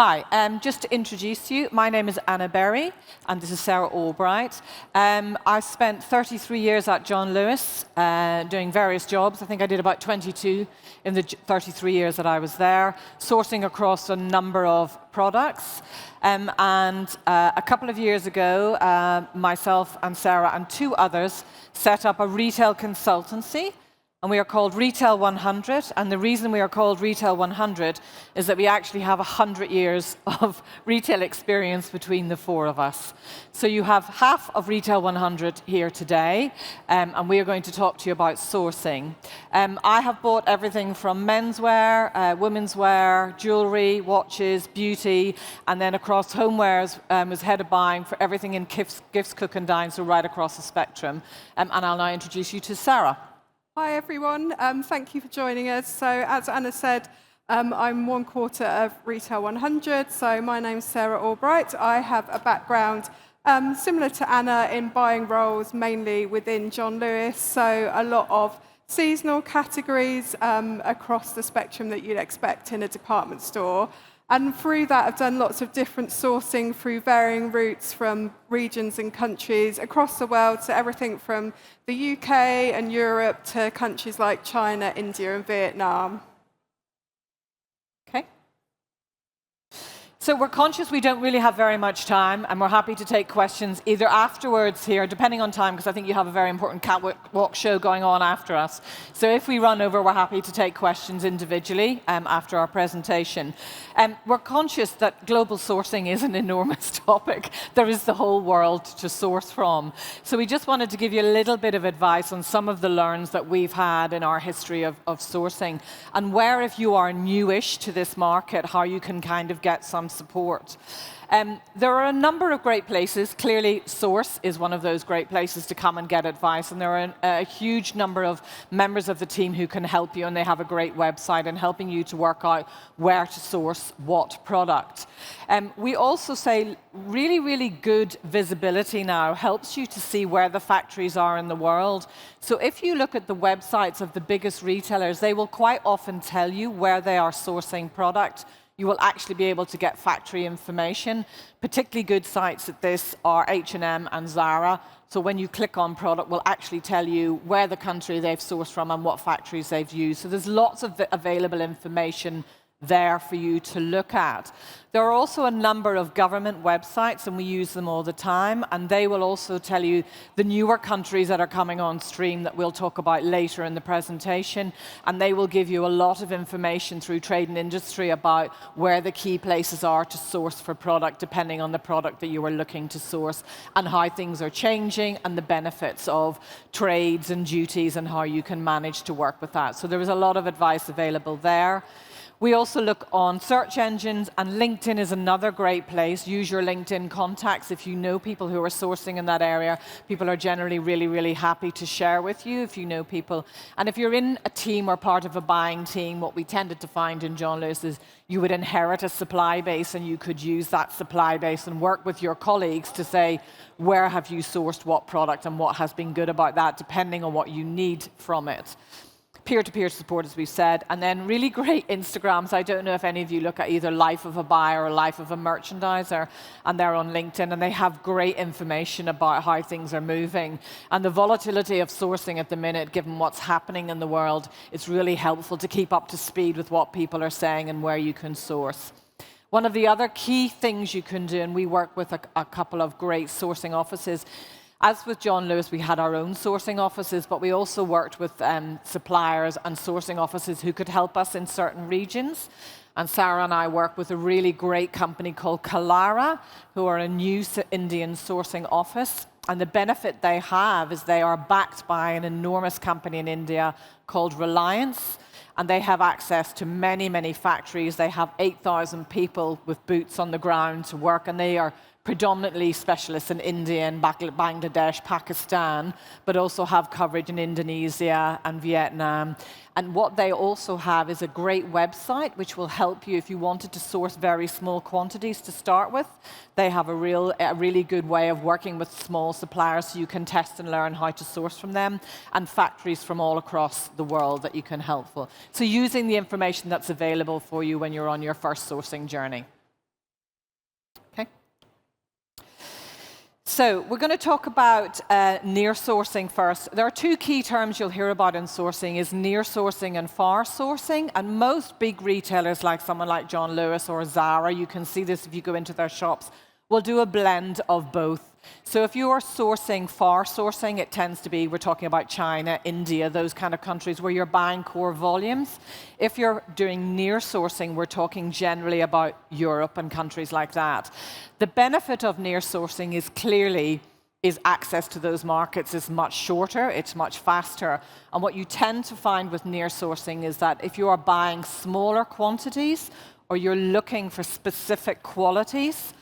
Hi, just to introduce you, my name is Anna Berry, and this is Sara Allbright. I spent 33 years at John Lewis doing various jobs. I think I did about 22 in the 33 years that I was there, sourcing across a number of products. A couple of years ago, myself and Sara and two others set up a retail consultancy. And we are called Retail 100, and the reason we are called Retail 100 is that we actually have 100 years of retail experience between the four of us. So you have half of Retail 100 here today, and we are going to talk to you about sourcing. I have bought everything from menswear, women's wear, jewelry, watches, beauty, and then across homewares was head of buying for everything in gifts, cook and dine, so right across the spectrum. And I'll now introduce you to Sara. Hi everyone, thank you for joining us. So as Anna said, I'm one quarter of Retail 100, so my name's Sara Allbright. I have a background similar to Anna in buying roles, mainly within John Lewis, so a lot of seasonal categories across the spectrum that you'd expect in a department store. And through that, I've done lots of different sourcing through varying routes from regions and countries across the world, so everything from the UK and Europe to countries like China, India, and Vietnam. Okay. So we're conscious we don't really have very much time, and we're happy to take questions either afterwards here, depending on time, because I think you have a very important catwalk show going on after us. So if we run over, we're happy to take questions individually after our presentation. We're conscious that global sourcing is an enormous topic. There is the whole world to source from. So we just wanted to give you a little bit of advice on some of the learns that we've had in our history of sourcing, and where, if you are newish to this market, how you can kind of get some support. There are a number of great places. Clearly, Source is one of those great places to come and get advice, and there are a huge number of members of the team who can help you, and they have a great website and helping you to work out where to source what product. We also say really, really good visibility now helps you to see where the factories are in the world. So if you look at the websites of the biggest retailers, they will quite often tell you where they are sourcing product. You will actually be able to get factory information. Particularly good sites at this are H&M and Sara. So when you click on product, will actually tell you where the country they've sourced from and what factories they've used. So there's lots of available information there for you to look at. There are also a number of government websites, and we use them all the time, and they will also tell you the newer countries that are coming on stream that we'll talk about later in the presentation, and they will give you a lot of information through trade and industry about where the key places are to source for product, depending on the product that you are looking to source, and how things are changing, and the benefits of trades and duties, and how you can manage to work with that. So there is a lot of advice available there. We also look on search engines, and LinkedIn is another great place. Use your LinkedIn contacts. If you know people who are sourcing in that area, people are generally really, really happy to share with you if you know people. And if you're in a team or part of a buying team, what we tended to find in John Lewis is you would inherit a supply base, and you could use that supply base and work with your colleagues to say, where have you sourced what product and what has been good about that, depending on what you need from it. Peer-to-peer support, as we said, and then really great Instagrams. I don't know if any of you look at either Life of a Buyer or Life of a Merchandiser, and they're on LinkedIn, and they have great information about how things are moving. And the volatility of sourcing at the minute, given what's happening in the world, it's really helpful to keep up to speed with what people are saying and where you can source. One of the other key things you can do, and we work with a couple of great sourcing offices. As with John Lewis, we had our own sourcing offices, but we also worked with suppliers and sourcing offices who could help us in certain regions. And Sara and I work with a really great company called Kalara, who are a new Indian sourcing office. And the benefit they have is they are backed by an enormous company in India called Reliance. And they have access to many, many factories. They have 8,000 people with boots on the ground to work, and they are predominantly specialists in India and Bangladesh, Pakistan, but also have coverage in Indonesia and Vietnam. And what they also have is a great website which will help you if you wanted to source very small quantities to start with. They have a really good way of working with small suppliers, so you can test and learn how to source from them, and factories from all across the world that you can help. So using the information that's available for you when you're on your first sourcing journey. So we're going to talk about near sourcing first. There are two key terms you'll hear about in sourcing is near sourcing and far sourcing. And most big retailers like someone like John Lewis or Sara, you can see this if you go into their shops, will do a blend of both. So if you are sourcing far sourcing, it tends to be, we're talking about China, India, those kind of countries where you're buying core volumes. If you're doing near sourcing, we're talking generally about Europe and countries like that. The benefit of near sourcing is access to those markets is much shorter, it's much faster. And what you tend to find with near sourcing is that if you are buying smaller quantities or you're looking for specific qualities,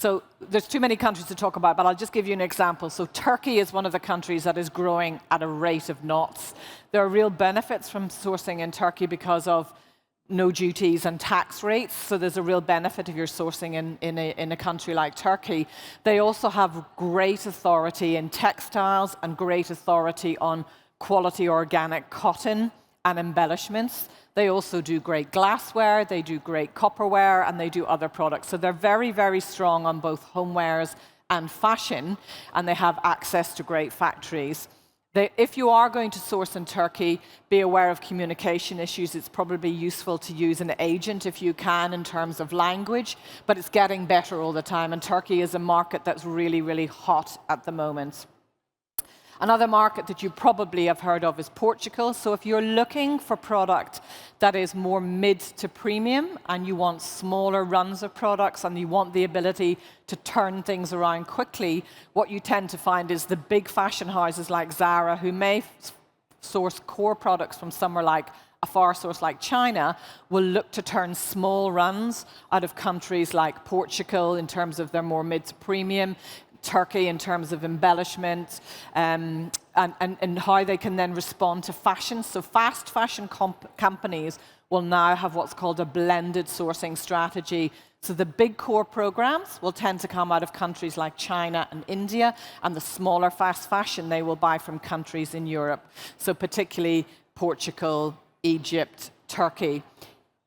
so there's too many countries to talk about, but I'll just give you an example. So Turkey is one of the countries that is growing at a rate of knots. There are real benefits from sourcing in Turkey because of no duties and tax rates. So there's a real benefit if you're sourcing in a country like Turkey. They also have great authority in textiles and great authority on quality organic cotton and embellishments. They also do great glassware, they do great copperware, and they do other products. So they're very, very strong on both homewares and fashion, and they have access to great factories. If you are going to source in Turkey, be aware of communication issues. It's probably useful to use an agent if you can in terms of language, but it's getting better all the time, and Turkey is a market that's really, really hot at the moment. Another market that you probably have heard of is Portugal. So if you're looking for product that is more mid to premium and you want smaller runs of products and you want the ability to turn things around quickly, what you tend to find is the big fashion houses like Sara, who may source core products from somewhere like a far source like China, will look to turn small runs out of countries like Portugal in terms of their more mid to premium, Turkey in terms of embellishment, and how they can then respond to fashion. So fast fashion companies will now have what's called a blended sourcing strategy. So the big core programs will tend to come out of countries like China and India, and the smaller fast fashion they will buy from countries in Europe. So particularly Portugal, Egypt, Turkey.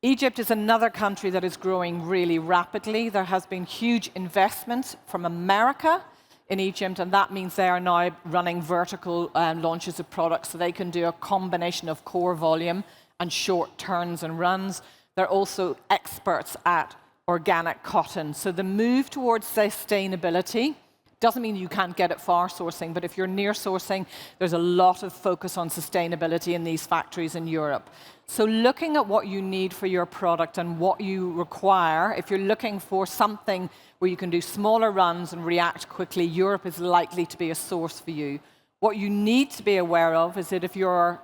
Egypt is another country that is growing really rapidly. There has been huge investment from America in Egypt, and that means they are now running vertical launches of products, so they can do a combination of core volume and short turns and runs. They're also experts at organic cotton. So the move towards sustainability doesn't mean you can't get it far sourcing, but if you're near sourcing, there's a lot of focus on sustainability in these factories in Europe. So looking at what you need for your product and what you require, if you're looking for something where you can do smaller runs and react quickly, Europe is likely to be a source for you. What you need to be aware of is that if you're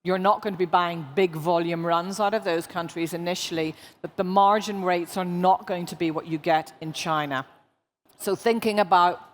not going to be buying big volume runs out of those countries initially, that the margin rates are not going to be what you get in China. So thinking about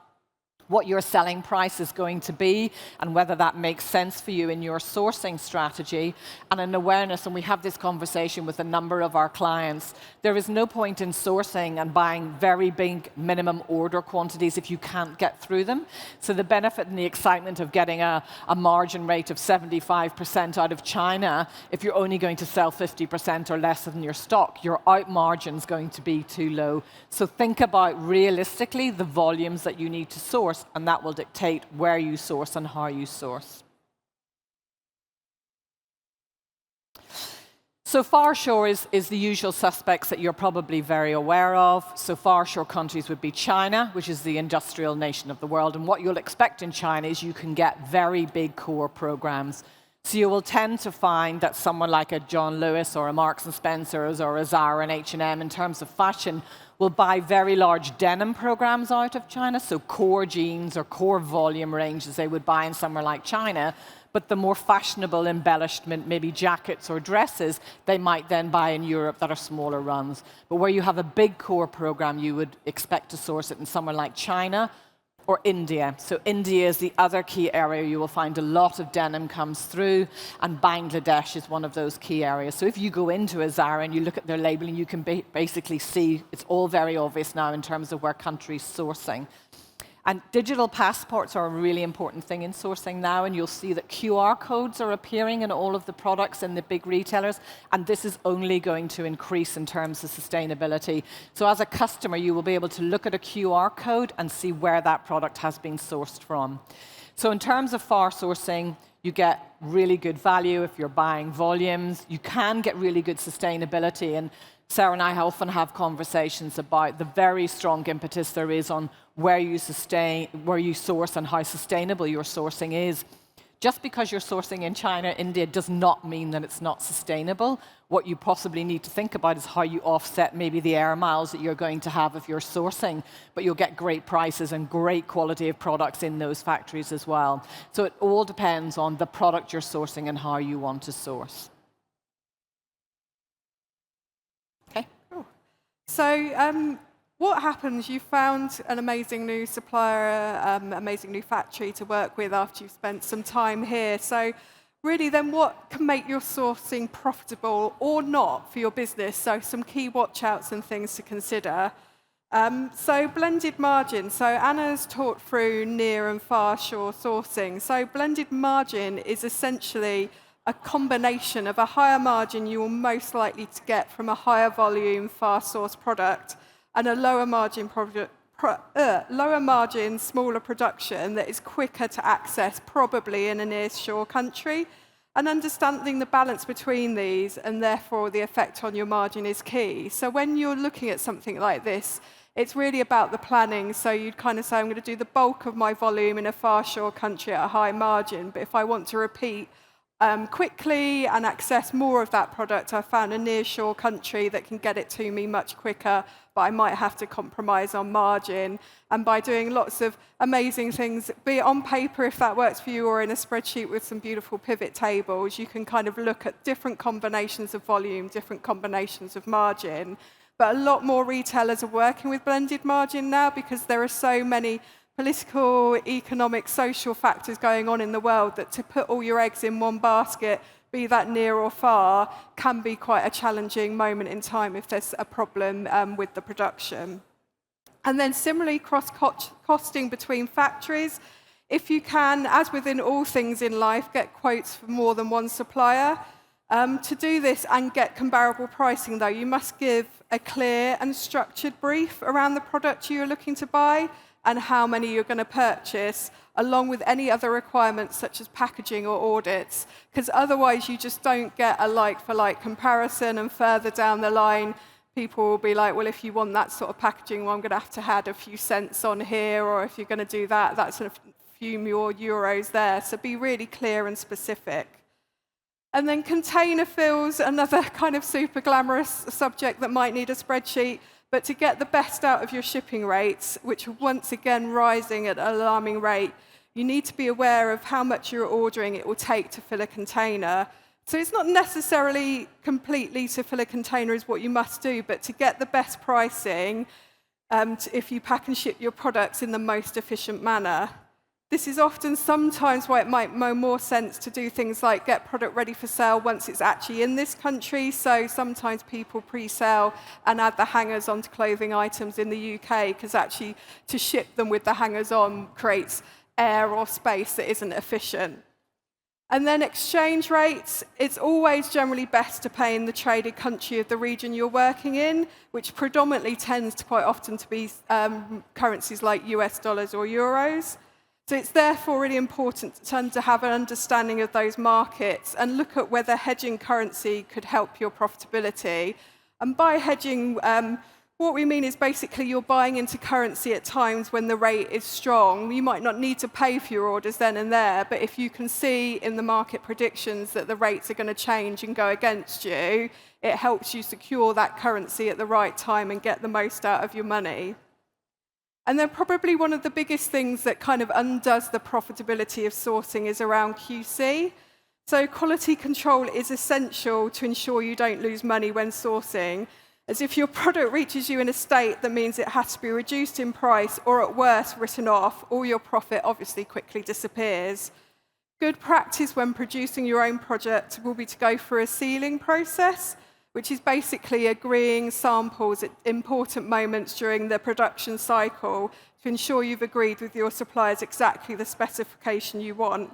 what your selling price is going to be and whether that makes sense for you in your sourcing strategy, and an awareness, and we have this conversation with a number of our clients, there is no point in sourcing and buying very big minimum order quantities if you can't get through them. So the benefit and the excitement of getting a margin rate of 75% out of China, if you're only going to sell 50% or less than your stock, your out margin's going to be too low. So think about realistically the volumes that you need to source, and that will dictate where you source and how you source. So far shore is the usual suspects that you're probably very aware of. So far shore countries would be China, which is the industrial nation of the world. And what you'll expect in China is you can get very big core programs. So you will tend to find that someone like a John Lewis or a Marks and Spencer's or a Zara and H&M in terms of fashion will buy very large denim programs out of China, so core jeans or core volume ranges they would buy in somewhere like China, but the more fashionable embellishment, maybe jackets or dresses, they might then buy in Europe that are smaller runs. But where you have a big core program, you would expect to source it in somewhere like China or India. So India is the other key area you will find a lot of denim comes through, and Bangladesh is one of those key areas. So if you go into a Zara and you look at their labeling, you can basically see it's all very obvious now in terms of where countries sourcing. And digital passports are a really important thing in sourcing now, and you'll see that QR codes are appearing in all of the products in the big retailers, and this is only going to increase in terms of sustainability. So as a customer, you will be able to look at a QR code and see where that product has been sourced from. So in terms of far sourcing, you get really good value if you're buying volumes. You can get really good sustainability, and Sarah and I often have conversations about the very strong impetus there is on where you source and how sustainable your sourcing is. Just because you're sourcing in China, India, does not mean that it's not sustainable. What you possibly need to think about is how you offset maybe the air miles that you're going to have if you're sourcing, but you'll get great prices and great quality of products in those factories as well. So it all depends on the product you're sourcing and how you want to source. Okay. Cool. So what happens? You found an amazing new supplier, amazing new factory to work with after you've spent some time here. So really then what can make your sourcing profitable or not for your business? So some key watch-outs and things to consider. So blended margin. So Anna's talked through near and far shore sourcing. So blended margin is essentially a combination of a higher margin you will most likely to get from a higher volume, far source product, and a lower margin, smaller production that is quicker to access, probably in a near-shore country. And understanding the balance between these and therefore the effect on your margin is key. So when you're looking at something like this, it's really about the planning. So you'd kind of say, I'm going to do the bulk of my volume in a far-shore country at a high margin, but if I want to repeat quickly and access more of that product, I found a near-shore country that can get it to me much quicker, but I might have to compromise on margin. And by doing lots of amazing things, be it on paper if that works for you, or in a spreadsheet with some beautiful pivot tables, you can kind of look at different combinations of volume, different combinations of margin. But a lot more retailers are working with blended margin now because there are so many political, economic, social factors going on in the world that to put all your eggs in one basket, be that near or far, can be quite a challenging moment in time if there's a problem with the production. And then similarly, cross-costing between factories. If you can, as within all things in life, get quotes from more than one supplier. To do this and get comparable pricing, though, you must give a clear and structured brief around the product you're looking to buy and how many you're going to purchase, along with any other requirements such as packaging or audits, because otherwise you just don't get a like-for-like comparison, and further down the line, people will be like, well, if you want that sort of packaging, well, I'm going to have to add a few cents on here, or if you're going to do that, that's a few more euros there. So be really clear and specific. And then container fills, another kind of super glamorous subject that might need a spreadsheet. But to get the best out of your shipping rates, which are once again rising at an alarming rate, you need to be aware of how much you're ordering it will take to fill a container. So it's not necessarily completely to fill a container is what you must do, but to get the best pricing, if you pack and ship your products in the most efficient manner. This is often sometimes why it might make more sense to do things like get product ready for sale once it's actually in this country. So sometimes people pre-sale and add the hangers onto clothing items in the UK, because actually to ship them with the hangers on creates air or space that isn't efficient. And then exchange rates, it's always generally best to pay in the traded country of the region you're working in, which predominantly tends to quite often to be currencies like US dollars or euros. So it's therefore really important to have an understanding of those markets and look at whether hedging currency could help your profitability. And by hedging, what we mean is basically you're buying into currency at times when the rate is strong. You might not need to pay for your orders then and there, but if you can see in the market predictions that the rates are going to change and go against you, it helps you secure that currency at the right time and get the most out of your money. And then probably one of the biggest things that kind of undoes the profitability of sourcing is around QC. So quality control is essential to ensure you don't lose money when sourcing, as if your product reaches you in a state that means it has to be reduced in price or at worst written off, all your profit obviously quickly disappears. Good practice when producing your own product will be to go through a sealing process, which is basically agreeing samples at important moments during the production cycle to ensure you've agreed with your suppliers exactly the specification you want.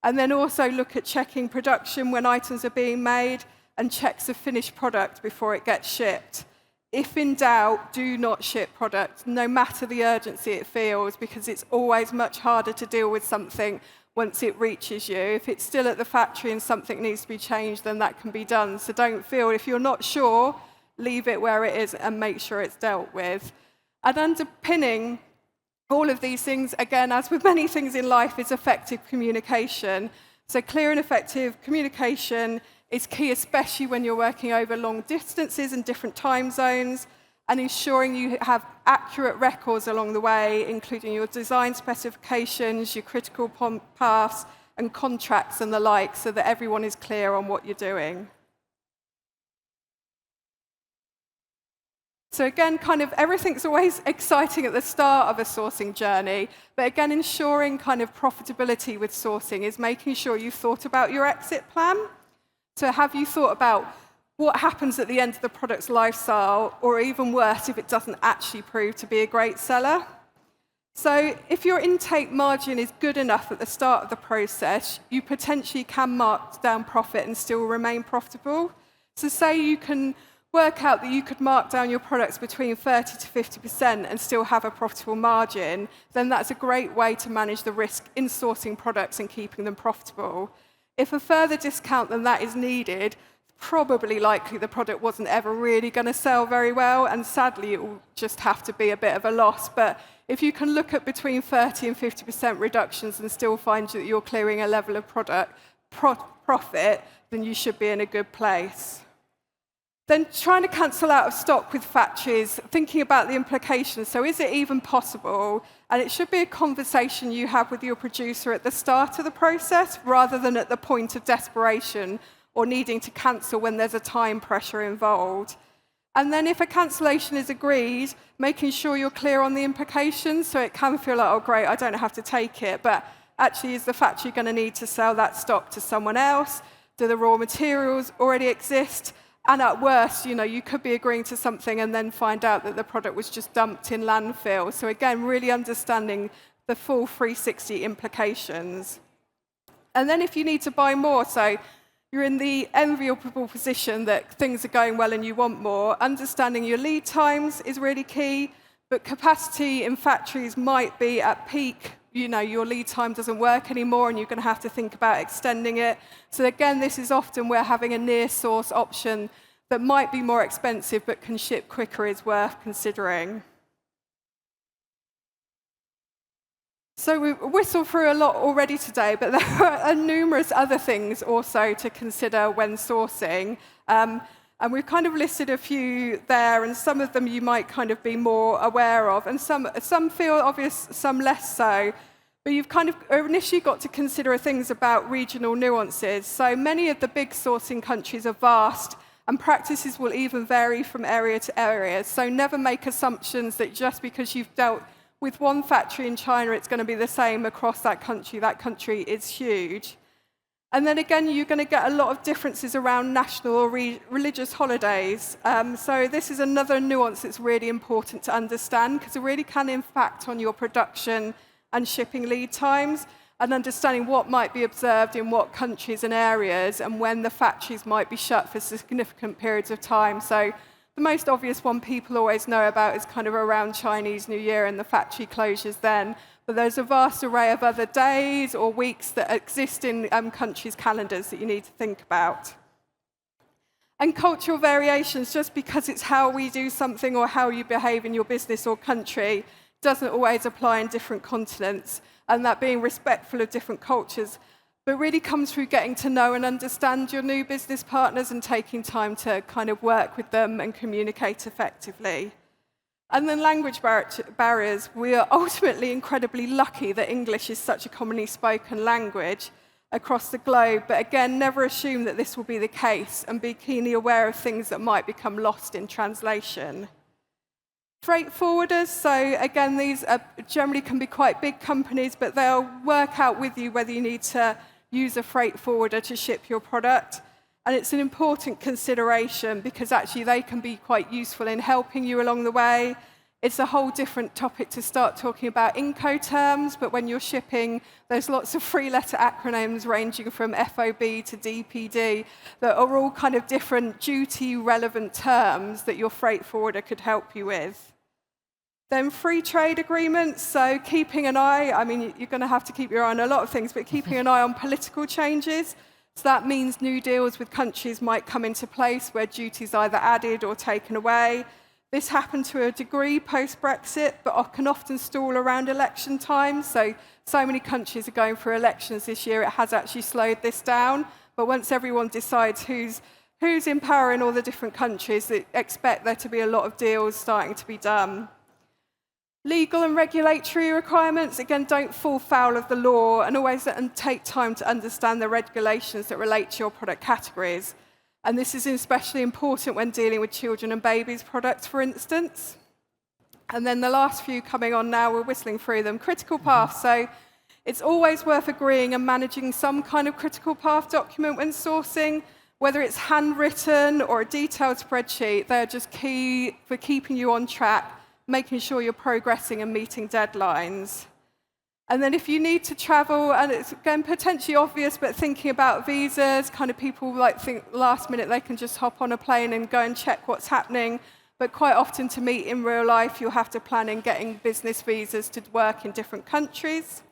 And then also look at checking production when items are being made and checks the finished product before it gets shipped. If in doubt, do not ship product, no matter the urgency it feels, because it's always much harder to deal with something once it reaches you. If it's still at the factory and something needs to be changed, then that can be done. So don't feel, if you're not sure, leave it where it is and make sure it's dealt with. And underpinning all of these things, again, as with many things in life, is effective communication. So clear and effective communication is key, especially when you're working over long distances and different time zones, and ensuring you have accurate records along the way, including your design specifications, your critical paths, and contracts and the like, so that everyone is clear on what you're doing. So again, kind of everything's always exciting at the start of a sourcing journey, but again, ensuring kind of profitability with sourcing is making sure you've thought about your exit plan. So have you thought about what happens at the end of the product's lifestyle, or even worse, if it doesn't actually prove to be a great seller? So if your intake margin is good enough at the start of the process, you potentially can mark down profit and still remain profitable. So say you can work out that you could mark down your products between 30 to 50% and still have a profitable margin, then that's a great way to manage the risk in sourcing products and keeping them profitable. If a further discount than that is needed, probably likely the product wasn't ever really going to sell very well, and sadly it will just have to be a bit of a loss. But if you can look at between 30 and 50% reductions and still find that you're clearing a level of profit, then you should be in a good place. Then trying to cancel out of stock with factories, thinking about the implications. So is it even possible? And it should be a conversation you have with your producer at the start of the process, rather than at the point of desperation or needing to cancel when there's a time pressure involved. And then if a cancellation is agreed, making sure you're clear on the implications. So it can feel like, oh great, I don't have to take it. But actually, is the factory going to need to sell that stock to someone else? Do the raw materials already exist? And at worst, you could be agreeing to something and then find out that the product was just dumped in landfill. So again, really understanding the full 360 implications. And then if you need to buy more, so you're in the enviable position that things are going well and you want more, understanding your lead times is really key, but capacity in factories might be at peak. Your lead time doesn't work anymore and you're going to have to think about extending it. So again, this is often where having a near source option that might be more expensive but can ship quicker is worth considering. So we've whistled through a lot already today, but there are numerous other things also to consider when sourcing. And we've kind of listed a few there, and some of them you might kind of be more aware of, and some feel obvious, some less so. But you've kind of initially got to consider things about regional nuances. So many of the big sourcing countries are vast, and practices will even vary from area to area. So never make assumptions that just because you've dealt with one factory in China, it's going to be the same across that country. That country is huge. And then again, you're going to get a lot of differences around national or religious holidays. So this is another nuance that's really important to understand, because it really can impact on your production and shipping lead times, and understanding what might be observed in what countries and areas, and when the factories might be shut for significant periods of time. So the most obvious one people always know about is kind of around Chinese New Year and the factory closures then. But there's a vast array of other days or weeks that exist in countries' calendars that you need to think about. And cultural variations, just because it's how we do something or how you behave in your business or country, doesn't always apply in different continents. And that being respectful of different cultures, but really comes through getting to know and understand your new business partners and taking time to kind of work with them and communicate effectively. And then language barriers. We are ultimately incredibly lucky that English is such a commonly spoken language across the globe, but again, never assume that this will be the case, and be keenly aware of things that might become lost in translation. Freight forwarders, so again, these generally can be quite big companies, but they'll work out with you whether you need to use a freight forwarder to ship your product. And it's an important consideration because actually they can be quite useful in helping you along the way. It's a whole different topic to start talking about Incoterms, but when you're shipping, there's lots of three-letter acronyms ranging from FOB to DPD that are all kind of different duty-relevant terms that your freight forwarder could help you with. Then free trade agreements, so keeping an eye, I mean, you're going to have to keep your eye on a lot of things, but keeping an eye on political changes. So that means new deals with countries might come into place where duties are either added or taken away. This happened to a degree post-Brexit, but can often stall around election time. So many countries are going through elections this year, it has actually slowed this down. But once everyone decides who's in power in all the different countries, they expect there to be a lot of deals starting to be done. Legal and regulatory requirements, again, don't fall foul of the law and always take time to understand the regulations that relate to your product categories. And this is especially important when dealing with children and babies products, for instance. And then the last few coming on now, we're whistling through them. Critical path. So it's always worth agreeing and managing some kind of critical path document when sourcing. Whether it's handwritten or a detailed spreadsheet, they're just key for keeping you on track, making sure you're progressing and meeting deadlines. And then if you need to travel, and it's again potentially obvious, but thinking about visas, kind of people like think last minute they can just hop on a plane and go and check what's happening. But quite often to meet in real life, you'll have to plan in getting business visas to work in different countries.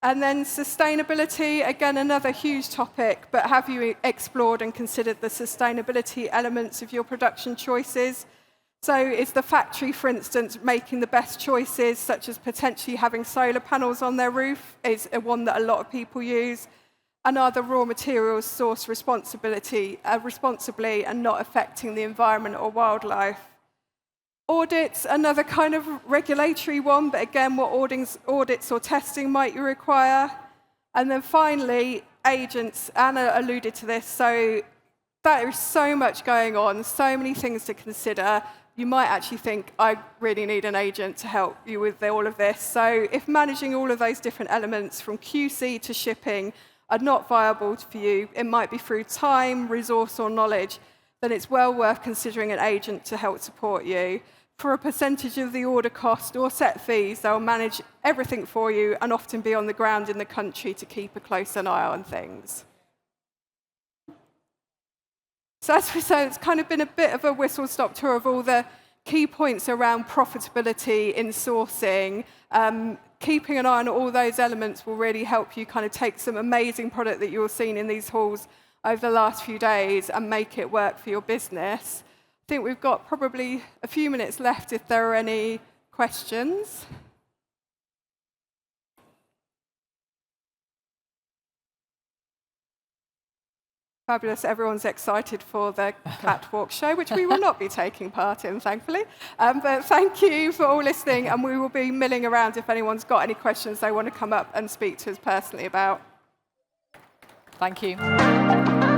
And then sustainability, again, another huge topic, but have you explored and considered the sustainability elements of your production choices? So is the factory, for instance, making the best choices, such as potentially having solar panels on their roof, is one that a lot of people use? And are the raw materials sourced responsibly and not affecting the environment or wildlife? Audits, another kind of regulatory one, but again, what audits or testing might you require? And then finally, agents. Anna alluded to this, so there is so much going on, so many things to consider. You might actually think, I really need an agent to help you with all of this. So if managing all of those different elements from QC to shipping are not viable for you, it might be through time, resource, or knowledge, then it's well worth considering an agent to help support you. For a percentage of the order cost or set fees, they'll manage everything for you and often be on the ground in the country to keep a close eye on things. So as we say, it's kind of been a bit of a whistle-stop tour of all the key points around profitability in sourcing. Keeping an eye on all those elements will really help you kind of take some amazing product that you've seen in these halls over the last few days and make it work for your business. I think we've got probably a few minutes left if there are any questions. Fabulous. Everyone's excited for the catwalk show, which we will not be taking part in, thankfully. But thank you for all listening, and we will be milling around if anyone's got any questions they want to come up and speak to us personally about. Thank you.